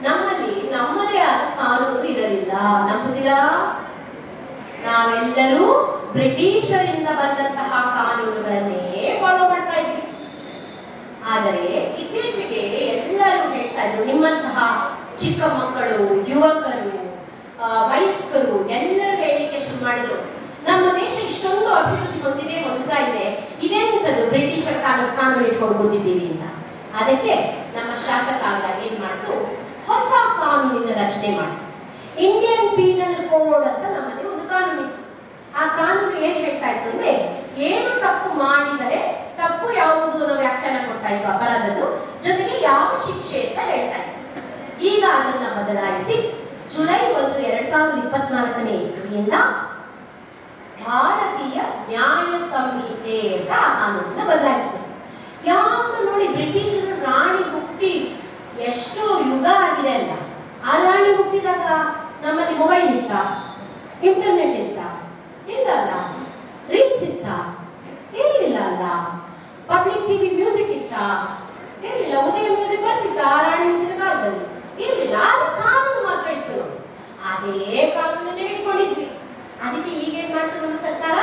ನಮ್ಮಲ್ಲಿ ನಮ್ಮದೇ ಆದ ಕಾನೂನು ಇರಲಿಲ್ಲ. ನಂಬುತ್ತೀರಾ? ನಾವೆಲ್ಲರೂ ಬ್ರಿಟಿಷರಿಂದ ಬಂದಂತಹ ಕಾನೂನುಗಳನ್ನೇ ಫಾಲೋ ಮಾಡ್ತಾ ಇದ್ವಿ. ಆದರೆ ಇತ್ತೀಚೆಗೆ ಎಲ್ಲರೂ ಹೇಳ್ತಾ ಇದ್ರು, ನಿಮ್ಮಂತಹ ಚಿಕ್ಕ ಮಕ್ಕಳು, ಯುವಕರು, ವಯಸ್ಕರು ಎಲ್ಲರೂ ಹೇಳಿಕೆ ಶುರು ಮಾಡಿದ್ರು, ನಮ್ಮ ದೇಶ ಇಷ್ಟೊಂದು ಅಭಿವೃದ್ಧಿ ಹೊಂದುತ್ತಾ ಇದೆ, ಇದೇಂತದ್ದು ಬ್ರಿಟಿಷರ ಕಾನೂನು ಇಟ್ಕೊಂಡು ಕೂತಿದ್ದೀವಿ ಅಂತ. ಅದಕ್ಕೆ ನಮ್ಮ ಶಾಸಕಾಂಗ ಏನ್ ಮಾಡ್ತು, ಹೊಸ ಕಾನೂನಿನ ರಚನೆ ಮಾಡ್ತು. ಇಂಡಿಯನ್ ಪೀನಲ್ ಕೋಡ್ ಅಂತ ನಮ್ಮಲ್ಲಿ ಒಂದು ಕಾನೂನು ಇತ್ತು. ಆ ಕಾನೂನು ಏನ್ ಹೇಳ್ತಾ ಇತ್ತು ಅಂದ್ರೆ, ಏನು ತಪ್ಪು ಮಾಡಿದರೆ ತಪ್ಪು ಯಾವುದು ಅನ್ನೋ ವ್ಯಾಖ್ಯಾನ ಕೊಡ್ತಾ ಇತ್ತು ಅಪರಾಧದ್ದು, ಜೊತೆಗೆ ಯಾವ ಶಿಕ್ಷೆ ಅಂತ ಹೇಳ್ತಾ ಇತ್ತು. ಈಗ ಅದನ್ನ ಬದಲಾಯಿಸಿ ಜುಲೈ 1, 2024ನೇ ಇಸ್ವಿಯಿಂದ ಭಾರತೀಯ ನ್ಯಾಯ ಸಂಹಿತೆ ಅಂತ ಆ ಕಾನೂನನ್ನ ಬದಲಾಯಿಸಿದೆ. ಯಾವುದು ನೋಡಿ, ಬ್ರಿಟಿಷರು ರಾಣಿ ಹುಟ್ಟಿ ಎಷ್ಟೋ ಯುಗ ಆಗಿದೆ ಅಲ್ಲ. ಆ ರಾಣಿ ಹುಟ್ಟಿದಾಗ ನಮ್ಮಲ್ಲಿ ಮೊಬೈಲ್ ಇತ್ತ, ಇಂಟರ್ನೆಟ್ ಇತ್ತ? ಇಲ್ಲಲ್ಲ. ರೀಲ್ಸ್ ಇತ್ತ? ಇರಲಿಲ್ಲ ಅಲ್ಲ. ಪಬ್ಲಿಕ್ ಟಿವಿ ಮ್ಯೂಸಿಕ್ ಇತ್ತ? ಇರಲಿಲ್ಲ. ಉದಯ ಮ್ಯೂಸಿಕ್ ಬರ್ತಿತ್ತ ಆ ರಾಣಿ ಹುಟ್ಟಿದ ಕಾಲದಲ್ಲಿ? ಇರಲಿಲ್ಲ. ಆದ್ರೆ ಕಾನೂನು ಮಾತ್ರ ಇತ್ತು. ಅದೇ ಕಾನೂನನ್ನೇ ಇಟ್ಕೊಂಡಿದ್ವಿ. ಅದಕ್ಕೆ ಈಗೇನ್ ಮಾಡ್ತಾರೆ ನಮ್ಮ ಸರ್ಕಾರ,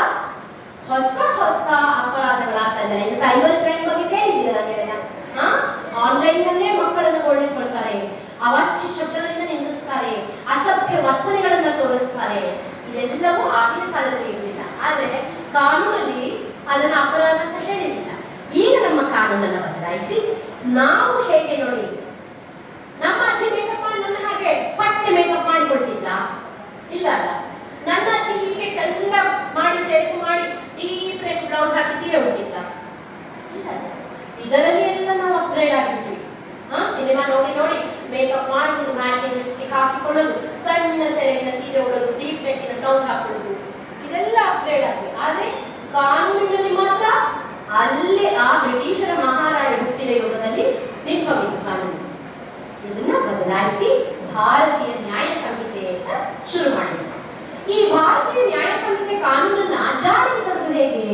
ಹೊಸ ಹೊಸ ಅಪರಾಧಗಳಾಗ್ತಾ ಇದ್ದಾರೆ. ಸೈಬರ್ ಕ್ರೈಮ್ ಬಗ್ಗೆ ಕೇಳಿದ್ದೀರಾ ನೀವೆಲ್ಲ? ಆನ್ಲೈನ್ ನಲ್ಲೇ ಮಕ್ಕಳನ್ನು ಕೊಳ್ಳಿಕೊಳ್ತಾರೆ, ಅವಾಚ್ಯ ಶಬ್ದಗಳಿಂದ ನಿಂದಿಸ್ತಾರೆ, ಅಸಭ್ಯ ವರ್ತನೆಗಳನ್ನ ತೋರಿಸ್ತಾರೆ. ಇದೆಲ್ಲವೂ ಆಗಿನ ಕಾಲದಲ್ಲಿ ಇರಲಿಲ್ಲ. ಆದ್ರೆ ಕಾನೂನಲ್ಲಿ ಅದನ್ನ ಅಪರಾಧ ಅಂತ ಹೇಳಿರಲಿಲ್ಲ. ಈಗ ನಮ್ಮ ಕಾನೂನನ್ನು ಬದಲಾಯಿಸಿ ನಾವು ಹೇಗೆ ನೋಡಿ, ನಮ್ಮ ಅಜ್ಜಿ ಮೇಕಪ್ ಮಾಡಿ ನನ್ನ ಹಾಗೆ ಪಟ್ಟೆ ಮೇಕಪ್ ಮಾಡಿಕೊಡ್ತಿದ್ದ? ಇಲ್ಲ ಅಲ್ಲ. ನನ್ನ ಅಜ್ಜಿ ಹೀಗೆ ಚಂದ ಮಾಡಿ ಸೆರೆಕು ಮಾಡಿ ಡೀಪ್ ಬ್ಲೌಸ್ ಹಾಕಿ ಸೀರೆ ಉಟ್ಟಿದ್ದ? ಇಲ್ಲ. ಇದರಲ್ಲಿ ಎಲ್ಲ ನಾವು ಅಪ್ಗ್ರೇಡ್ ಆಗಿದ್ವಿ. ಸಿನಿಮಾ ನೋಡಿ ನೋಡಿ ಮೇಕಪ್ ಮಾಡುವುದು, ಮ್ಯಾಚಿಂಗ್ ಲಿಪ್ಸ್ಟಿಕ್ ಹಾಕಿಕೊಳ್ಳೋದು, ಸಣ್ಣ ಸೆರೆಗಿನ ಸೀರೆ ಉಡೋದು, ಡೀಪ್ ನೆಕ್ಕಿನ ಬ್ಲೌಸ್ ಹಾಕೊಳ್ಳೋದು, ಇದೆಲ್ಲ ಅಪ್ಗ್ರೇಡ್ ಆಗಿದೆ. ಆದ್ರೆ ಕಾನೂನಿನಲ್ಲಿ ಮಾತ್ರ ಅಲ್ಲೇ ಆ ಬ್ರಿಟಿಷರ ಮಹಾರಾಣಿ ಹುಟ್ಟಿದ ಯುಗದಲ್ಲಿ ನಿಂತು ಹೋಗಿತ್ತು ಕಾನೂನು. ಇದನ್ನ ಬದಲಾಯಿಸಿ ಭಾರತೀಯ ನ್ಯಾಯ ಸಂಹಿತೆ ಅಂತ ಶುರು ಮಾಡಿದ್ರು. ಈ ಭಾರತೀಯ ನ್ಯಾಯ ಸಂಹಿತೆ ಕಾನೂನನ್ನ ಜಾರಿಗೆ ತರುವುದು ಹೇಗೆ?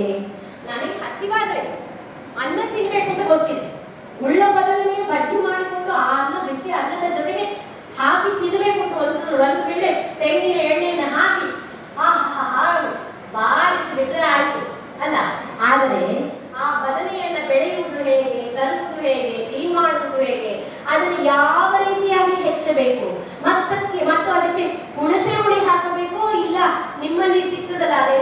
ನನಗೆ ಹಸಿವಾದ್ರೆ ಅನ್ನ ತಿನ್ಬೇಕು ಅಂತ ಗೊತ್ತಿದೆ, ಉಳ್ಳ ಬದಲಿಗೆ ಬಜ್ಜಿ ಮಾಡಿಕೊಂಡು ಆ ಅನ್ನ ಬಿಸಿ ಅನ್ನದ ಜೊತೆಗೆ ಹಾಕಿ ತಿನ್ನಬೇಕು ಅಂತ ಒಂದು ವೇಳೆ ತೆಂಗಿನ ಎಣ್ಣೆಯನ್ನು ಹಾಕಿ ಬಾರಿಸಿ ಬಿಟ್ರೆ ಆಯ್ತು ಅಲ್ಲ. ಆದರೆ ಆ ಬದನೆಯನ್ನ ಬೆಳೆಯುವುದು ಹೇಗೆ, ತರುವುದು ಹೇಗೆ, ಕ್ಲೀನ್ ಮಾಡುವುದು ಹೇಗೆ, ಅದನ್ನು ಯಾವ ರೀತಿಯಾಗಿ ಹೆಚ್ಚಬೇಕು, ಮತ್ತು ಅದಕ್ಕೆ ಹುಣಸೆ ಹುಳಿ ಹಾಕಬೇಕು, ಇಲ್ಲ ನಿಮ್ಮಲ್ಲಿ ಸಿಗ್ತದಲ್ಲ ಅದೇ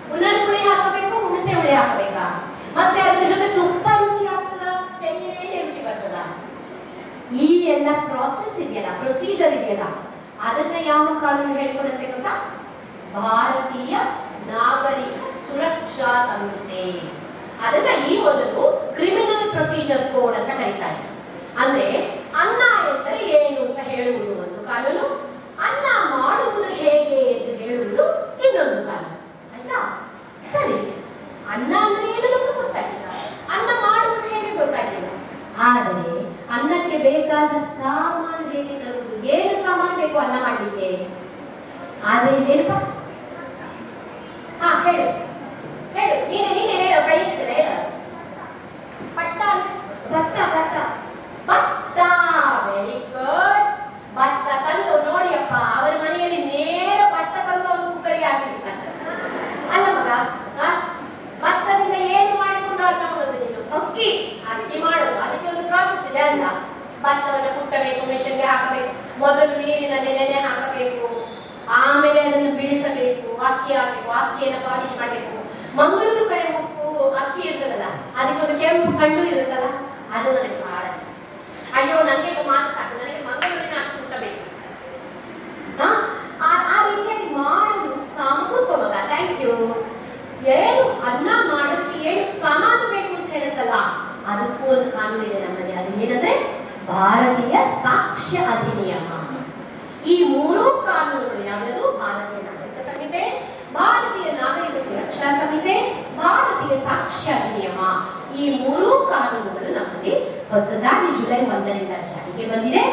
ಪುನರ್ಪುಳಿ ಹಾಕಬೇಕು, ಹುಣಸೆ ಹುಳಿ ಹಾಕಬೇಕಾ, ಮತ್ತೆ ಅದರ ಜೊತೆ ತುಪ್ಪ ರುಚಿ ಆಗ್ತದ, ತೆಂಗಿನ ಎಣ್ಣೆ ರುಚಿ ಬರ್ತದ? ಈ ಎಲ್ಲ ಪ್ರಾಸೆಸ್ ಇದೆಯಲ್ಲ, ಪ್ರೊಸೀಜರ್ ಇದೆಯಲ್ಲ, ಅದನ್ನ ಯಾವ ಕಾನೂನು ಹೇಳ್ಕೊಡುತ್ತೆ ಗೊತ್ತಾ? ಭಾರತೀಯ ನಾಗರಿಕ ಸುರಕ್ಷಾ ಸಂಹಿತೆ. ಅದನ್ನ ಈ ಮೊದಲು ಕ್ರಿಮಿನಲ್ ಪ್ರೊಸೀಜರ್ ಕೋಡ್ ಅಂತ ಕರೀತಾರೆ. ಅಂದ್ರೆ ಅನ್ನ ಎಂದರೆ ಏನು ಅಂತ ಹೇಳುವುದು ಒಂದು ಕಾನೂನು, ಅನ್ನ ಮಾಡುವುದು ಹೇಗೆ ಎಂದು ಹೇಳುವುದು ಇನ್ನೊಂದು ಕಾನೂನು. ಆಯ್ತಾ? ಸರಿ, ಅನ್ನ ಅಂದ್ರೆ ಏನು ನಮ್ಗೆ ಗೊತ್ತಾಗಿಲ್ಲ, ಅನ್ನ ಮಾಡುವುದು ಹೇಗೆ ಗೊತ್ತಾಗಿಲ್ಲ. ಆದರೆ ಅನ್ನಕ್ಕೆ ಬೇಕಾದ ಸಾಮಾನು ಹೇಗೆ ತರುವುದು, ಏನು ಸಾಮಾನು ಬೇಕು ಅನ್ನ ಮಾಡ್ಲಿಕ್ಕೆ? ಆದ್ರೆ ಏನಪ್ಪ? ಹೇಳು ಹೇಳು, ನೀನೇ ಹೇಳು, ಕೈ ಇರ್ತದೆ ಹೇಳ. ಭತ್ತ ವೆರಿ ಗುಡ್. ಭತ್ತ ತಂದು ನೋಡಿಯಪ್ಪ, ಅವರ ಮನೆಯಲ್ಲಿ ನೇರ ಭತ್ತ ತಂದು ಅವನು ಕುಕ್ಕರಿಗೆ ಹಾಕಿರ್ತಾರೆ ಅಲ್ಲ ಮಗ? ಭತ್ತದಿಂದ ಏನು ಮಾಡಿಕೊಂಡು ಅನ್ನ ಮಾಡೋದು ನೀನು? ಅಕ್ಕಿ ಮಾಡೋದು, ಅದಕ್ಕೆ ಒಂದು ಪ್ರಾಸೆಸ್ ಇದೆ ಅಲ್ಲ. ಭತ್ತವನ್ನು ಕುಟ್ಟಬೇಕು, ಮೆಷಿನ್ಗೆ ಹಾಕಬೇಕು, ಮೊದಲು ನೀರಿನಲ್ಲಿ ನೆನೆ ಹಾಕಬೇಕು, ಆಮೇಲೆ ಅದನ್ನು ಬಿಡಿಸಬೇಕು, ಅಕ್ಕಿ ಹಾಕಬೇಕು, ಅಕ್ಕಿಯನ್ನು ಪಾಲಿಶ್ ಮಾಡಬೇಕು. ಮಂಗಳೂರು ಕಡೆ ಉಪ್ಪು ಅಕ್ಕಿ ಇರ್ತದಲ್ಲ, ಅದಕ್ಕೊಂದು ಕೆಂಪು ಕಣ್ಣು ಇರುತ್ತಲ್ಲ, ಅದು ನನಗೆ ಬಹಳ ಅಯ್ಯೋ, ನನಗೆ ಈಗ ಮಾತು ಸಾಕು, ನನಗೆ ಮಂಗಳೂರಿನ ಅಕ್ಕಿ ಕುಟ್ಟಬೇಕು. ಆ ರೀತಿಯಾಗಿ ಮಾಡುವುದು ಸಮೂಪ ಮಗ. Thank you. ಏನು ಅನ್ನ ಮಾಡೋದಕ್ಕೆ ಏನು ಸಾಮಾನು ಬೇಕು ಅಂತ ಹೇಳುತ್ತಲ್ಲ, ಅದಕ್ಕೂ ಒಂದು ಕಾನೂನು ಇದೆ ನಮ್ಮಲ್ಲಿ. ಅದು ಏನಂದ್ರೆ ಭಾರತೀಯ ಸಾಕ್ಷ್ಯ ಅಧಿನಿಯಮ. ಈ ಮೂರೂ ಕಾನೂನುಗಳು ಯಾವ್ದು? ಭಾರತೀಯ ನಾಗರಿಕ ಸಂಹಿತೆ, ಭಾರತೀಯ ನಾಗರಿಕ ಸುರಕ್ಷಾ ಸಂಹಿತೆ, ಭಾರತೀಯ ಸಾಕ್ಷ್ಯ ಅಧಿನಿಯಮ. ಈ ಮೂರೂ ಕಾನೂನುಗಳು ನಮ್ಮಲ್ಲಿ ಹೊಸದಾಗಿ ಜುಲೈ 1ರಿಂದ ಜಾರಿಗೆ ಬಂದಿದೆ.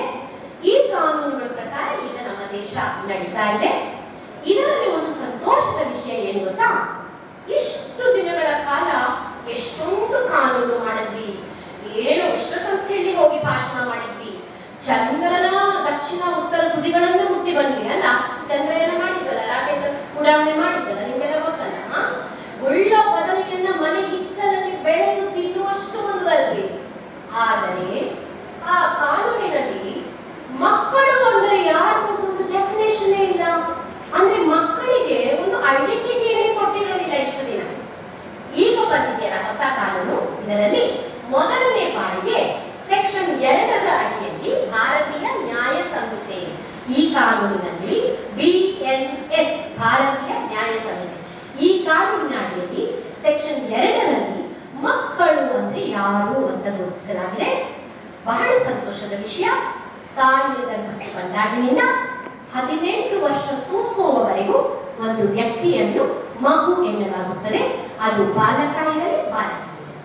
ಈ ಕಾನೂನುಗಳ ಪ್ರಕಾರ ಈಗ ನಮ್ಮ ದೇಶ ನಡೀತಾ ಇದೆ. ಇದರಲ್ಲಿ ಒಂದು ಸಂತೋಷದ ವಿಷಯ ಏನು ಗೊತ್ತಾ? ಇಷ್ಟು ದಿನಗಳ ಕಾಲ ಎಷ್ಟೊಂದು ಕಾನೂನು ಮಾಡಿದ್ವಿ, ಏನು ವಿಶ್ವಸಂಸ್ಥೆಯಲ್ಲಿ ಹೋಗಿ ಭಾಷಣ ಮಾಡಿದ್ವಿ, ಚಂದ್ರನ ದಕ್ಷಿಣ ಉತ್ತರ ತುದಿಗಳನ್ನ ಮುಟ್ಟಿ ಬಂದ್ವಿ ಅಲ್ಲ. ಚಂದ್ರಯಾನ ಮಾಡಿದ್ವಲ್ಲ, ರಾಕೆಟ್ ಉಡಾವಣೆ ಮಾಡಿದ್ವಲ್ಲ, ನಿಮ್ಗೆಲ್ಲ ಗೊತ್ತಲ್ಲ. ಉಳ್ಳ ಬದನೆಯನ್ನ ಮನೆ ಹಿತ್ತಲಲ್ಲಿ ಬೆಳೆದು ತಿನ್ನುವಷ್ಟು ಮುಂದುವರೆದ್ವಿ. ಆದರೆ ಆ ಕಾನೂನಿನಲ್ಲಿ ಮಕ್ಕಳು ಅಂದ್ರೆ ಯಾರು ಅಂತ ಒಂದು ಡೆಫಿನೇಷನ್ ಇಲ್ಲ. ಅಂದ್ರೆ ಮಕ್ಕಳಿಗೆ ಒಂದು ಐಡೆಂಟಿಟಿಯನ್ನೇ ಕೊಟ್ಟಿರಲಿಲ್ಲ ಇಷ್ಟು ದಿನ. ಈಗ ಬಂದಿದೆಯಲ್ಲ ಹೊಸ ಕಾನೂನು, ಇದರಲ್ಲಿ ಮೊದಲನೇ ಬಾರಿಗೆ ಸೆಕ್ಷನ್ 2ರ ಅಡಿಯಲ್ಲಿ ಭಾರತೀಯ ನ್ಯಾಯ ಸಂಹಿತೆ, ಈ ಕಾನೂನಿನಲ್ಲಿ BNS ಭಾರತೀಯ ನ್ಯಾಯ ಸಂಹಿತೆ, ಈ ಕಾನೂನಿನ ಅಡಿಯಲ್ಲಿ ಸೆಕ್ಷನ್ 2ರಲ್ಲಿ ಮಕ್ಕಳು ಅಂದ್ರೆ ಯಾರು ಅಂತ ಗುರುತಿಸಲಾಗಿದೆ. ಬಹಳ ಸಂತೋಷದ ವಿಷಯ, ತಾಯಿಯ ಗರ್ಭಕ್ಕೆ ಬಂದಾಗಿನಿಂದ 18 ವರ್ಷ ತುಂಬುವವರೆಗೂ ಒಂದು ವ್ಯಕ್ತಿಯನ್ನು ಮಗು ಎನ್ನಲಾಗುತ್ತದೆ. ಅದು ಬಾಲಕ ಇರಲಿ ಬಾಲಕಿ ಇರಲಿ.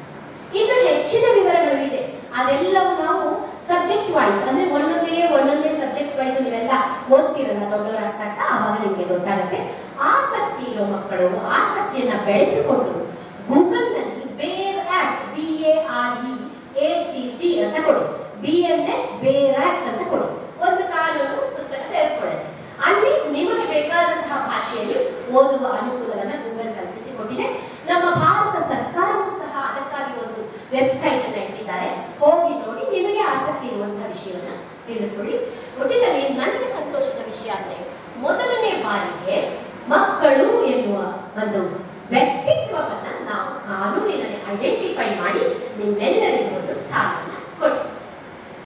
ಇನ್ನು ಹೆಚ್ಚಿನ ವಿವರಗಳು ಇದೆ, ಅದೆಲ್ಲವೂ ನಾವು ಸಬ್ಜೆಕ್ಟ್ ವೈಸ್ ಅಂದ್ರೆ ಒಂದೊಂದೇ ಸಬ್ಜೆಕ್ಟ್ ವೈಸ್ ನೀವೆಲ್ಲ ಓದ್ತಿರಲ್ಲ ದೊಡ್ಡವರಾಗ್ತಾ, ಆವಾಗ ನಿಮ್ಗೆ ಗೊತ್ತಾಗುತ್ತೆ. ಆಸಕ್ತಿ ಇರೋ ಮಕ್ಕಳು ಆಸಕ್ತಿಯನ್ನ ಬೆಳೆಸಿಕೊಂಡು ಗೂಗಲ್ ನಲ್ಲಿ ಬೇರ್ ಆಕ್ಟ್ BAREACT ಅಂತ ಕೊಡಿ, BNS ಬೇರ್ ಆಕ್ಟ್ ಅಂತ ಕೊಡಿ, ಒಂದು ಕಾನೂನು ಪುಸ್ತಕ ತೆರೆದುಕೊಳ್ಳುತ್ತೆ. ಅಲ್ಲಿ ನಿಮಗೆ ಬೇಕಾದಂತಹ ಭಾಷೆಯಲ್ಲಿ ಓದುವ ಅನುಕೂಲವನ್ನ ಗೂಗಲ್ ಕಲ್ಪಿಸಿಕೊಟ್ಟಿದೆ. ನಮ್ಮ ಭಾರತ ಸರ್ಕಾರವೂ ಸಹ ಅದಕ್ಕಾಗಿ ಒಂದು ವೆಬ್ಸೈಟ್ ಅನ್ನು ಇಟ್ಟಿದ್ದಾರೆ, ಹೋಗಿ ನೋಡಿ, ನಿಮಗೆ ಆಸಕ್ತಿ ಇರುವಂತಹ ವಿಷಯವನ್ನ ತಿಳಿದುಕೊಳ್ಳಿ. ಒಟ್ಟಿನಲ್ಲಿ ನನಗೆ ಸಂತೋಷದ ವಿಷಯ ಅಂದ್ರೆ ಮೊದಲನೇ ಬಾರಿಗೆ ಮಕ್ಕಳು ಎನ್ನುವ ಒಂದು ವ್ಯಕ್ತಿತ್ವವನ್ನ ನಾವು ಕಾನೂನಿನಲ್ಲಿ ಐಡೆಂಟಿಫೈ ಮಾಡಿ ನಿಮ್ಮೆಲ್ಲ